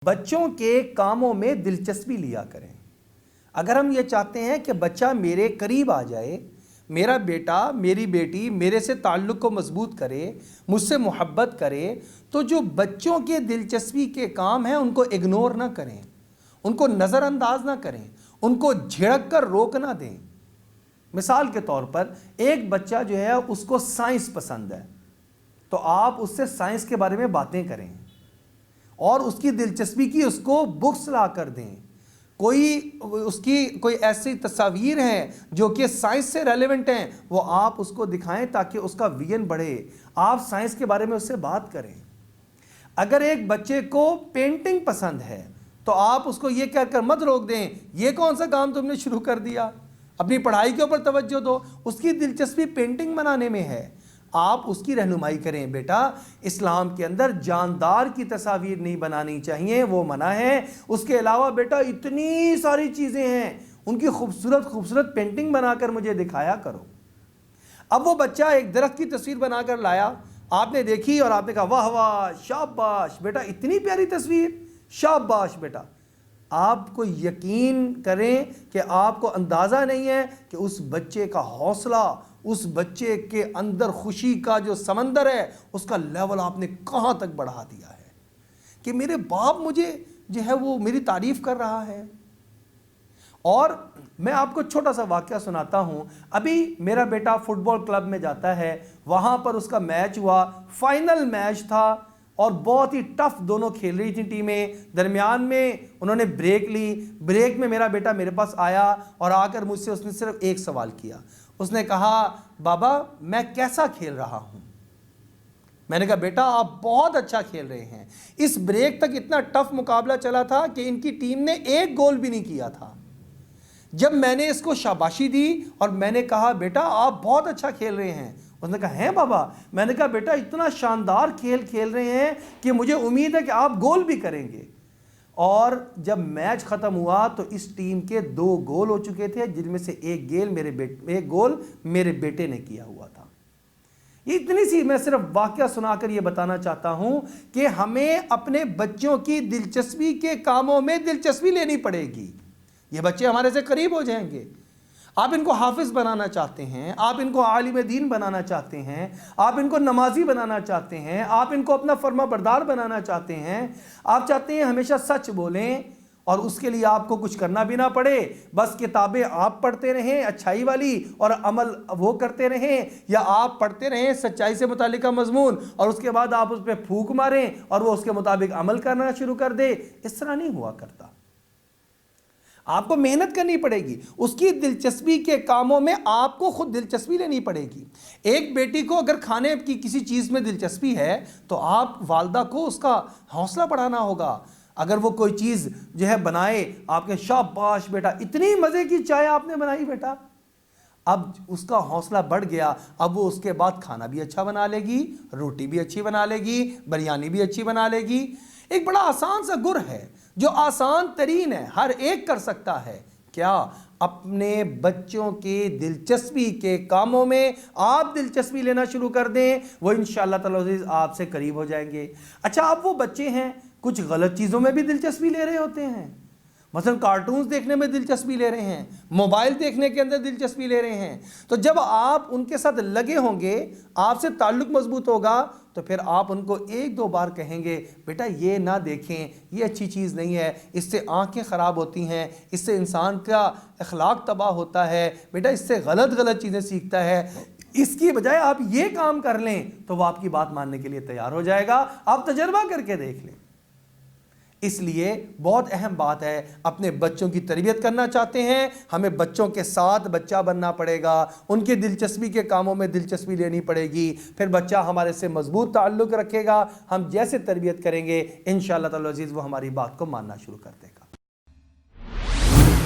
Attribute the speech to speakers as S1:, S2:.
S1: بچوں کے کاموں میں دلچسپی لیا کریں۔ اگر ہم یہ چاہتے ہیں کہ بچہ میرے قریب آ جائے، میرا بیٹا میری بیٹی میرے سے تعلق کو مضبوط کرے، مجھ سے محبت کرے، تو جو بچوں کے دلچسپی کے کام ہیں ان کو اگنور نہ کریں، ان کو نظر انداز نہ کریں، ان کو جھڑک کر روک نہ دیں۔ مثال کے طور پر ایک بچہ جو ہے اس کو سائنس پسند ہے، تو آپ اس سے سائنس کے بارے میں باتیں کریں اور اس کی دلچسپی کی اس کو بکس لا کر دیں۔ اس کی کوئی ایسی تصاویر ہیں جو کہ سائنس سے ریلیونٹ ہیں، وہ آپ اس کو دکھائیں تاکہ اس کا ویژن بڑھے۔ آپ سائنس کے بارے میں اس سے بات کریں۔ اگر ایک بچے کو پینٹنگ پسند ہے تو آپ اس کو یہ کہہ کر مت روک دیں، یہ کون سا کام تم نے شروع کر دیا، اپنی پڑھائی کے اوپر توجہ دو۔ اس کی دلچسپی پینٹنگ بنانے میں ہے، آپ اس کی رہنمائی کریں۔ بیٹا اسلام کے اندر جاندار کی تصاویر نہیں بنانی چاہیے، وہ منع ہے۔ اس کے علاوہ بیٹا اتنی ساری چیزیں ہیں، ان کی خوبصورت خوبصورت پینٹنگ بنا کر مجھے دکھایا کرو۔ اب وہ بچہ ایک درخت کی تصویر بنا کر لایا، آپ نے دیکھی اور آپ نے کہا واہ واہ شاباش بیٹا، اتنی پیاری تصویر، شاباش بیٹا۔ آپ کو یقین کریں کہ آپ کو اندازہ نہیں ہے کہ اس بچے کا حوصلہ، اس بچے کے اندر خوشی کا جو سمندر ہے، اس کا لیول آپ نے کہاں تک بڑھا دیا ہے کہ میرے باپ مجھے جو ہے وہ میری تعریف کر رہا ہے۔ اور میں آپ کو چھوٹا سا واقعہ سناتا ہوں۔ ابھی میرا بیٹا فٹ بال کلب میں جاتا ہے، وہاں پر اس کا میچ ہوا، فائنل میچ تھا اور بہت ہی ٹف دونوں کھیل رہی تھیں ٹیمیں۔ درمیان میں انہوں نے بریک لی، بریک میں میرا بیٹا میرے پاس آیا اور آ کر مجھ سے اس نے صرف ایک سوال کیا۔ اس نے کہا بابا میں کیسا کھیل رہا ہوں؟ میں نے کہا بیٹا آپ بہت اچھا کھیل رہے ہیں۔ اس بریک تک اتنا ٹف مقابلہ چلا تھا کہ ان کی ٹیم نے ایک گول بھی نہیں کیا تھا۔ جب میں نے اس کو شاباشی دی اور میں نے کہا بیٹا آپ بہت اچھا کھیل رہے ہیں، اس نے کہا ہیں بابا؟ میں نے کہا بیٹا اتنا شاندار کھیل کھیل رہے ہیں کہ مجھے امید ہے کہ آپ گول بھی کریں گے۔ اور جب میچ ختم ہوا تو اس ٹیم کے 2 گول ہو چکے تھے، جن میں سے ایک گول میرے بیٹے نے کیا ہوا تھا۔ یہ اتنی سی میں صرف واقعہ سنا کر یہ بتانا چاہتا ہوں کہ ہمیں اپنے بچوں کی دلچسپی کے کاموں میں دلچسپی لینی پڑے گی۔ یہ بچے ہمارے سے قریب ہو جائیں گے۔ آپ ان کو حافظ بنانا چاہتے ہیں، آپ ان کو عالم دین بنانا چاہتے ہیں، آپ ان کو نمازی بنانا چاہتے ہیں، آپ ان کو اپنا فرما بردار بنانا چاہتے ہیں، آپ چاہتے ہیں ہمیشہ سچ بولیں اور اس کے لیے آپ کو کچھ کرنا بھی نہ پڑے، بس کتابیں آپ پڑھتے رہیں اچھائی والی اور عمل وہ کرتے رہیں، یا آپ پڑھتے رہیں سچائی سے متعلقہ مضمون اور اس کے بعد آپ اس پہ پھونک ماریں اور وہ اس کے مطابق عمل کرنا شروع کر دے۔ اس طرح نہیں ہوا کرتا۔ آپ کو محنت کرنی پڑے گی، اس کی دلچسپی کے کاموں میں آپ کو خود دلچسپی لینی پڑے گی۔ ایک بیٹی کو اگر کھانے کی کسی چیز میں دلچسپی ہے تو آپ والدہ کو اس کا حوصلہ بڑھانا ہوگا۔ اگر وہ کوئی چیز جو ہے بنائے، آپ کے شاباش بیٹا اتنی مزے کی چائے آپ نے بنائی بیٹا، اب اس کا حوصلہ بڑھ گیا، اب وہ اس کے بعد کھانا بھی اچھا بنا لے گی، روٹی بھی اچھی بنا لے گی، بریانی بھی اچھی بنا لے گی۔ ایک بڑا آسان سا گر ہے جو آسان ترین ہے، ہر ایک کر سکتا ہے۔ کیا اپنے بچوں کے دلچسپی کے کاموں میں آپ دلچسپی لینا شروع کر دیں، وہ انشاءاللہ تعالی آپ سے قریب ہو جائیں گے۔ اچھا اب وہ بچے ہیں کچھ غلط چیزوں میں بھی دلچسپی لے رہے ہوتے ہیں، مثلا کارٹونز دیکھنے میں دلچسپی لے رہے ہیں، موبائل دیکھنے کے اندر دلچسپی لے رہے ہیں، تو جب آپ ان کے ساتھ لگے ہوں گے، آپ سے تعلق مضبوط ہوگا، تو پھر آپ ان کو 1-2 بار کہیں گے بیٹا یہ نہ دیکھیں، یہ اچھی چیز نہیں ہے، اس سے آنکھیں خراب ہوتی ہیں، اس سے انسان کا اخلاق تباہ ہوتا ہے، بیٹا اس سے غلط چیزیں سیکھتا ہے۔ اس کی بجائے آپ یہ کام کر لیں تو وہ آپ کی بات ماننے کے لیے تیار ہو جائے گا۔ آپ تجربہ کر کے دیکھ لیں۔ اس لیے بہت اہم بات ہے، اپنے بچوں کی تربیت کرنا چاہتے ہیں، ہمیں بچوں کے ساتھ بچہ بننا پڑے گا، ان کے دلچسپی کے کاموں میں دلچسپی لینی پڑے گی، پھر بچہ ہمارے سے مضبوط تعلق رکھے گا۔ ہم جیسے تربیت کریں گے انشاءاللہ تعالی عزیز وہ ہماری بات کو ماننا شروع کر دے گا۔